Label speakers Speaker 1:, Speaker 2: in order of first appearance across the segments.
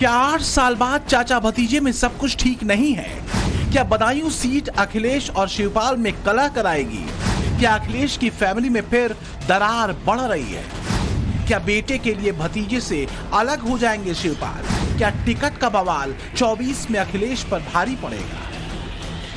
Speaker 1: क्या 8 साल बाद चाचा भतीजे में सब कुछ ठीक नहीं है? क्या बदायूं सीट अखिलेश और शिवपाल में कलह कराएगी? क्या अखिलेश की फैमिली में फिर दरार बढ़ रही है? क्या बेटे के लिए भतीजे से अलग हो जाएंगे शिवपाल? क्या टिकट का बवाल 24 में अखिलेश पर भारी पड़ेगा?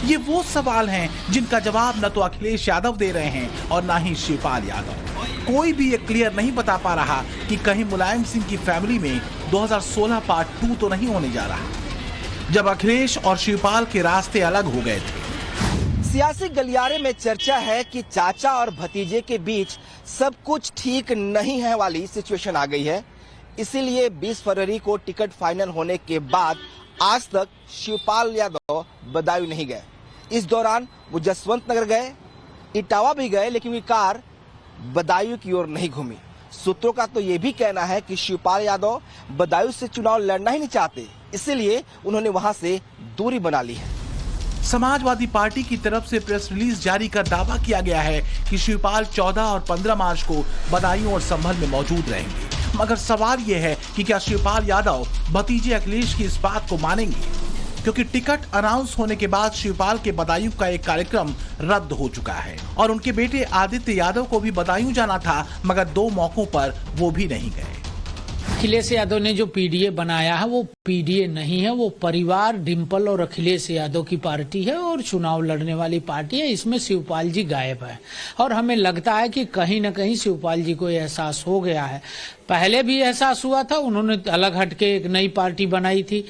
Speaker 1: ये वो सवाल हैं जिनका जवाब न तो अखिलेश यादव दे रहे हैं और ना ही शिवपाल यादव। कोई भी ये क्लियर नहीं बता पा रहा कि कहीं मुलायम सिंह की फैमिली में 2016 पार्ट 2 तो नहीं होने जा रहा, जब अखिलेश और शिवपाल के रास्ते अलग हो गए थे।
Speaker 2: सियासी गलियारे में चर्चा है कि चाचा और भतीजे के बीच सब कुछ ठीक नहीं है वाली सिचुएशन आ गई है। इसीलिए 20 फरवरी को टिकट फाइनल होने के बाद आज तक शिवपाल यादव बदायूं नहीं गए। इस दौरान वो जसवंत नगर गए, इटावा भी गए, लेकिन उनकी कार बदायूं की ओर नहीं घूमी। सूत्रों का तो ये भी कहना है कि शिवपाल यादव बदायूं से चुनाव लड़ना ही नहीं चाहते, इसीलिए उन्होंने वहां से दूरी बना ली है।
Speaker 1: समाजवादी पार्टी की तरफ से प्रेस रिलीज जारी कर दावा किया गया है कि शिवपाल 14 और 15 मार्च को बदायूं और संभल में मौजूद रहेंगे। मगर सवाल यह है कि क्या शिवपाल यादव भतीजे अखिलेश की इस बात को मानेंगे, क्योंकि टिकट अनाउंस होने के बाद शिवपाल के बदायूं का एक कार्यक्रम रद्द हो चुका है और उनके बेटे आदित्य यादव को भी बदायूं जाना था, मगर 2 मौकों पर वो भी नहीं गए।
Speaker 3: अखिलेश यादव ने जो पीडीए बनाया है वो पीडीए नहीं है, वो परिवार डिम्पल और अखिलेश यादव की पार्टी है और चुनाव लड़ने वाली पार्टी है। इसमें शिवपाल जी गायब है और हमें लगता है कि कहीं न कहीं शिवपाल जी को एहसास हो गया है। पहले भी एहसास हुआ था, उन्होंने अलग हटके एक नई पार्टी बनाई थी।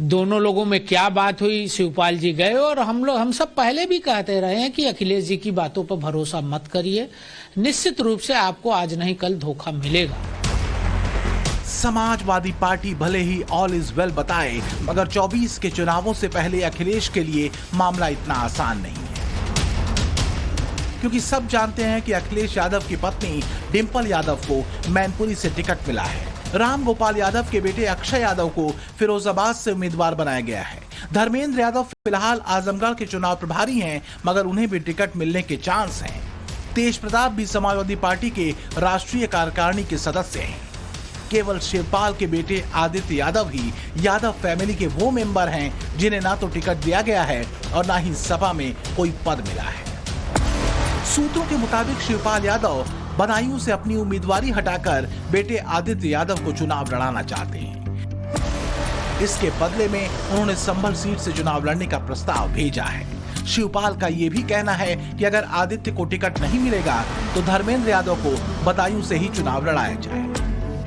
Speaker 3: दोनों लोगों में क्या बात हुई, शिवपाल जी गए और हम सब पहले भी कहते रहे हैं कि अखिलेश जी की बातों पर भरोसा मत करिए, निश्चित रूप से आपको आज नहीं कल धोखा मिलेगा।
Speaker 1: समाजवादी पार्टी भले ही ऑल इज वेल बताए, मगर 24 के चुनावों से पहले अखिलेश के लिए मामला इतना आसान नहीं है, क्योंकि सब जानते हैं कि अखिलेश यादव की पत्नी डिम्पल यादव को मैनपुरी से टिकट मिला है। राम गोपाल यादव के बेटे अक्षय यादव को फिरोजाबाद से उम्मीदवार बनाया गया है। धर्मेंद्र यादव फिलहाल आजमगढ़ के चुनाव प्रभारी हैं, मगर उन्हें भी टिकट मिलने के चांस हैं। तेज प्रताप भी समाजवादी पार्टी के राष्ट्रीय कार्यकारिणी के सदस्य हैं। केवल शिवपाल के बेटे आदित्य यादव ही यादव फैमिली के वो मेंबर हैं जिन्हें ना तो टिकट दिया गया है और ना ही सभा में कोई पद मिला है। सूत्रों के मुताबिक शिवपाल यादव बदायूं से अपनी उम्मीदवारी हटाकर बेटे आदित्य यादव को चुनाव लड़ाना चाहते हैं। इसके बदले में उन्होंने संभल सीट से चुनाव लड़ने का प्रस्ताव भेजा है। शिवपाल का यह भी कहना है कि अगर आदित्य को टिकट नहीं मिलेगा तो धर्मेंद्र यादव को बदायूं से ही चुनाव लड़ाया जाए,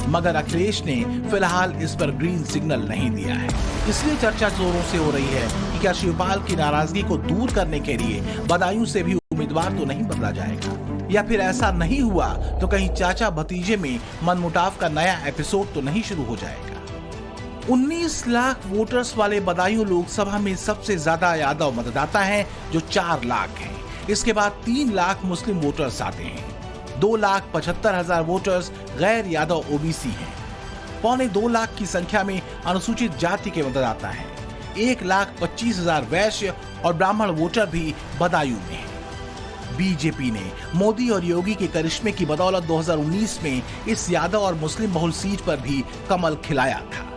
Speaker 1: मगर अखिलेश ने फिलहाल इस पर ग्रीन सिग्नल नहीं दिया है। इसलिए चर्चा जोरों से हो रही है कि क्या शिवपाल की नाराजगी को दूर करने के लिए बदायूं से भी उम्मीदवार तो नहीं बदला जाएगा, या फिर ऐसा नहीं हुआ तो कहीं चाचा भतीजे में मनमुटाव का नया एपिसोड तो नहीं शुरू हो जाएगा। 19 लाख वोटर्स वाले बदायूं लोकसभा में सबसे ज्यादा यादव मतदाता हैं, जो 4 लाख हैं। इसके बाद 3 लाख मुस्लिम वोटर्स आते हैं। 2,75,000 वोटर्स गैर यादव ओबीसी हैं। 2.25 लाख की संख्या में अनुसूचित जाति के मतदाता हैं। 1,25,000 वैश्य और ब्राह्मण वोटर भी बदायूं में हैं। बीजेपी ने मोदी और योगी के करिश्मे की बदौलत 2019 में इस यादव और मुस्लिम बहुल सीट पर भी कमल खिलाया था।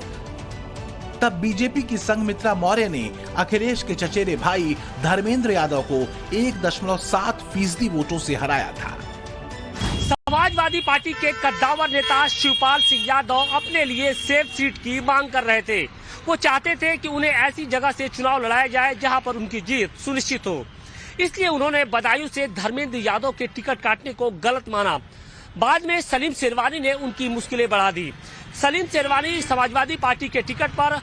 Speaker 1: तब बीजेपी की संघमित्रा मौर्य ने अखिलेश के चचेरे भाई धर्मेंद्र यादव को 1.7% वोटों से हराया था।
Speaker 4: समाजवादी पार्टी के कद्दावर नेता शिवपाल सिंह यादव अपने लिए सेफ सीट की मांग कर रहे थे। वो चाहते थे कि उन्हें ऐसी जगह से चुनाव लड़ाया जाए जहां पर उनकी जीत सुनिश्चित हो। इसलिए उन्होंने बदायूं से धर्मेंद्र यादव के टिकट काटने को गलत माना। बाद में सलीम शेरवानी ने उनकी मुश्किलें बढ़ा दी। सलीम शेरवानी समाजवादी पार्टी के टिकट पर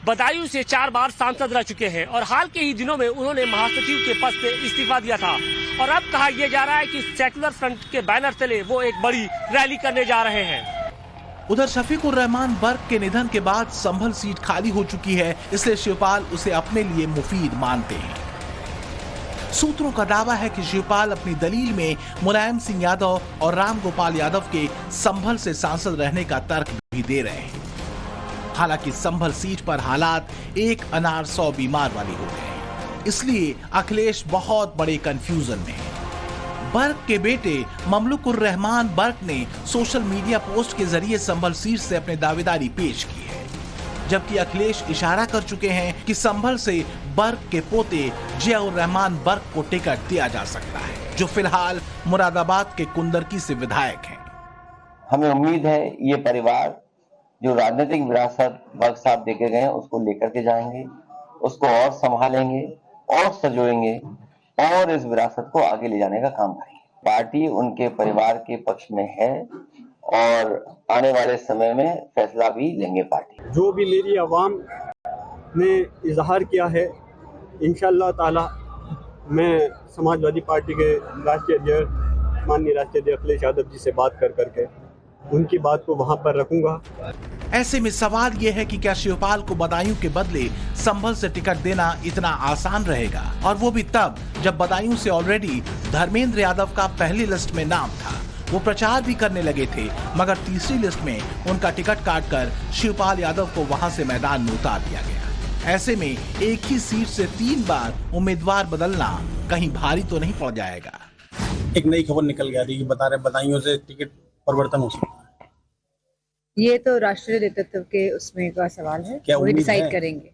Speaker 4: बदायूं से 4 बार सांसद रह चुके हैं और हाल के ही दिनों में उन्होंने महासचिव के पद से इस्तीफा दिया था और अब कहा यह जा रहा है कि सेक्युलर फ्रंट के बैनर तले वो एक बड़ी रैली करने जा रहे हैं।
Speaker 1: उधर शफीकुर रहमान बर्क के निधन के बाद संभल सीट खाली हो चुकी है, इसलिए शिवपाल उसे अपने लिए मुफीद मानते हैं। सूत्रों का दावा है कि शिवपाल अपनी दलील में मुलायम सिंह यादव और राम गोपाल यादव के संभल से सांसद रहने का तर्क भी दे रहे हैं। हालांकि संभल सीट पर हालात एक अनार 100 बीमार वाली हो गए हैं, इसलिए अखिलेश बहुत बड़े कंफ्यूजन में है। बर्क के बेटे ममलुकुर रहमान बर्क ने सोशल मीडिया पोस्ट के जरिए संभल सीट से अपनी दावेदारी पेश की है। जबकि अखिलेश इशारा कर चुके हैं कि संभल से बर्क के पोते जियाउर रहमान बर्क को टिकट दिया जा सकता है, जो फिलहाल मुरादाबाद के कुंदरकी से विधायक हैं।
Speaker 5: हमें उम्मीद है ये परिवार जो राजनीतिक विरासत बर्क साहब देके गए उसको लेकर के जाएंगे, उसको और संभालेंगे और सजोएंगे और इस विरासत को आगे ले जाने का काम करेंगे। पार्टी उनके परिवार के पक्ष में है और आने वाले समय में फैसला भी लेंगे। पार्टी
Speaker 6: जो भी मेरी आवाम ने इजहार किया है, इंशाअल्लाह ताला मैं समाजवादी पार्टी के राष्ट्रीय अध्यक्ष माननीय राष्ट्रीय अध्यक्ष अखिलेश यादव जी से बात करके उनकी बात को वहां पर रखूंगा।
Speaker 1: ऐसे में सवाल यह है कि क्या शिवपाल को बदायूं के बदले संभल से टिकट देना इतना आसान रहेगा, और वो भी तब जब बदायूं से ऑलरेडी धर्मेंद्र यादव का पहली लिस्ट में नाम था। वो प्रचार भी करने लगे थे, मगर तीसरी लिस्ट में उनका टिकट काटकर शिवपाल यादव को वहां से मैदान में उतार दिया गया। ऐसे में एक ही सीट से 3 बार उम्मीदवार बदलना कहीं भारी तो नहीं पड़ जाएगा।
Speaker 7: एक नई खबर निकल गया थी कि बता रहे बदायूं से टिकट परिवर्तन हो सकता है।
Speaker 8: ये तो राष्ट्रीय नेतृत्व के उसमें का सवाल है, वो डिसाइड करेंगे।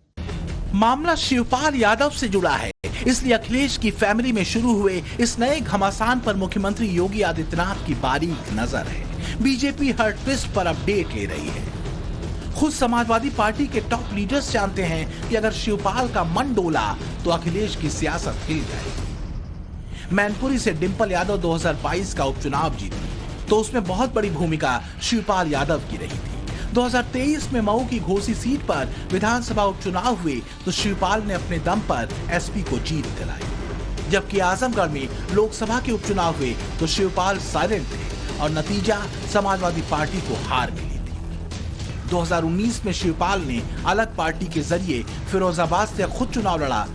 Speaker 1: मामला शिवपाल यादव से जुड़ा है, इसलिए अखिलेश की फैमिली में शुरू हुए इस नए घमासान पर मुख्यमंत्री योगी आदित्यनाथ की बारीक नजर है। बीजेपी हर ट्विस्ट पर अपडेट ले रही है। खुद समाजवादी पार्टी के टॉप लीडर्स जानते हैं कि अगर शिवपाल का मन डोला तो अखिलेश की सियासत हिल जाएगी। मैनपुरी से डिंपल यादव 2022 का उपचुनाव जीती तो उसमें बहुत बड़ी भूमिका शिवपाल यादव की रही थी। 2023 में मऊ की घोसी सीट पर विधानसभा उपचुनाव हुए तो शिवपाल ने अपने दम पर एसपी को जीत दिलाई। जबकि आजमगढ़ में लोकसभा के उपचुनाव हुए तो शिवपाल साइलेंट थे और नतीजा समाजवादी पार्टी को हार मिली थी। 2019 में शिवपाल ने अलग पार्टी के जरिए फिरोजाबाद से खुद चुनाव लड़ा,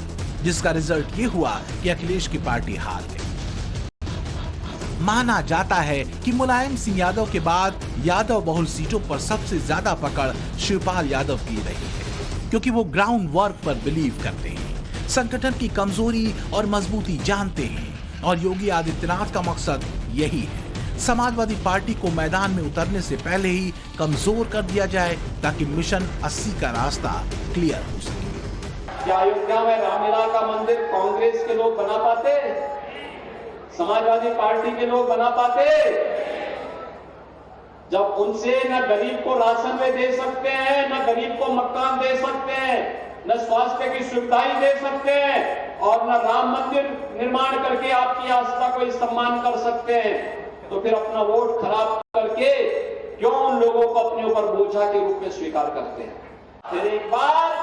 Speaker 1: जिसका रिजल्ट ये हुआ कि अखिलेश की पार्टी हार गई। माना जाता है कि मुलायम सिंह यादव के बाद यादव बहुल सीटों पर सबसे ज्यादा पकड़ शिवपाल यादव की रही है, क्योंकि वो ग्राउंड वर्क पर बिलीव करते हैं, संगठन की कमजोरी और मजबूती जानते हैं, और योगी आदित्यनाथ का मकसद यही है, समाजवादी पार्टी को मैदान में उतरने से पहले ही कमजोर कर दिया जाए ताकि मिशन 80 का रास्ता क्लियर हो सके।
Speaker 9: क्या अयोध्या में रामलला का मंदिर कांग्रेस के लोग बना पाते, समाजवादी पार्टी के लोग बना पाते? जब उनसे न गरीब को राशन में दे सकते हैं, न गरीब को मकान दे सकते हैं, न स्वास्थ्य की सुविधाएं दे सकते हैं, और न राम मंदिर निर्माण करके आपकी आस्था को सम्मान कर सकते हैं, तो फिर अपना वोट खराब करके क्यों उन लोगों को अपने ऊपर बोझा के रूप में स्वीकार करते हैं? फिर एक बार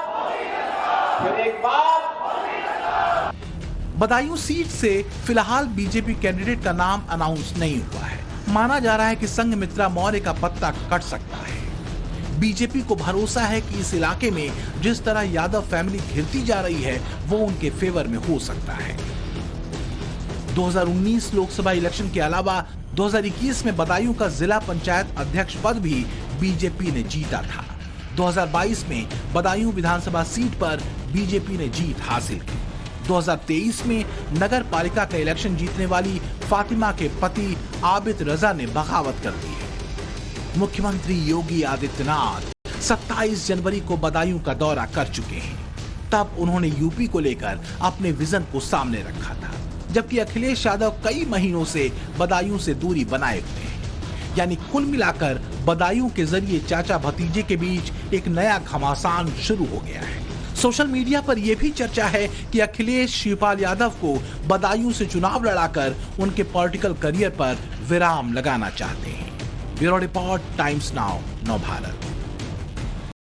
Speaker 1: बदायूं सीट से फिलहाल बीजेपी कैंडिडेट का नाम अनाउंस नहीं हुआ है। माना जा रहा है कि संघमित्रा मौर्य का पत्ता कट सकता है। बीजेपी को भरोसा है कि इस इलाके में जिस तरह यादव फैमिली घिरती जा रही है वो उनके फेवर में हो सकता है। 2019 लोकसभा इलेक्शन के अलावा 2021 में बदायूं का जिला पंचायत अध्यक्ष पद भी बीजेपी ने जीता था। 2022 में बदायूं विधानसभा सीट पर बीजेपी ने जीत हासिल की। 2023 में नगर पालिका का इलेक्शन जीतने वाली फातिमा के पति आबिद रजा ने बगावत कर दी है। मुख्यमंत्री योगी आदित्यनाथ 27 जनवरी को बदायूं का दौरा कर चुके हैं। तब उन्होंने यूपी को लेकर अपने विजन को सामने रखा था, जबकि अखिलेश यादव कई महीनों से बदायूं से दूरी बनाए हुए हैं। यानी कुल मिलाकर बदायूं के जरिए चाचा भतीजे के बीच एक नया घमासान शुरू हो गया है। सोशल मीडिया पर यह भी चर्चा है कि अखिलेश शिवपाल यादव को बदायूं से चुनाव लड़ाकर उनके पॉलिटिकल करियर पर विराम लगाना चाहते हैं। ब्यूरो रिपोर्ट, टाइम्स नाउ, नव भारत।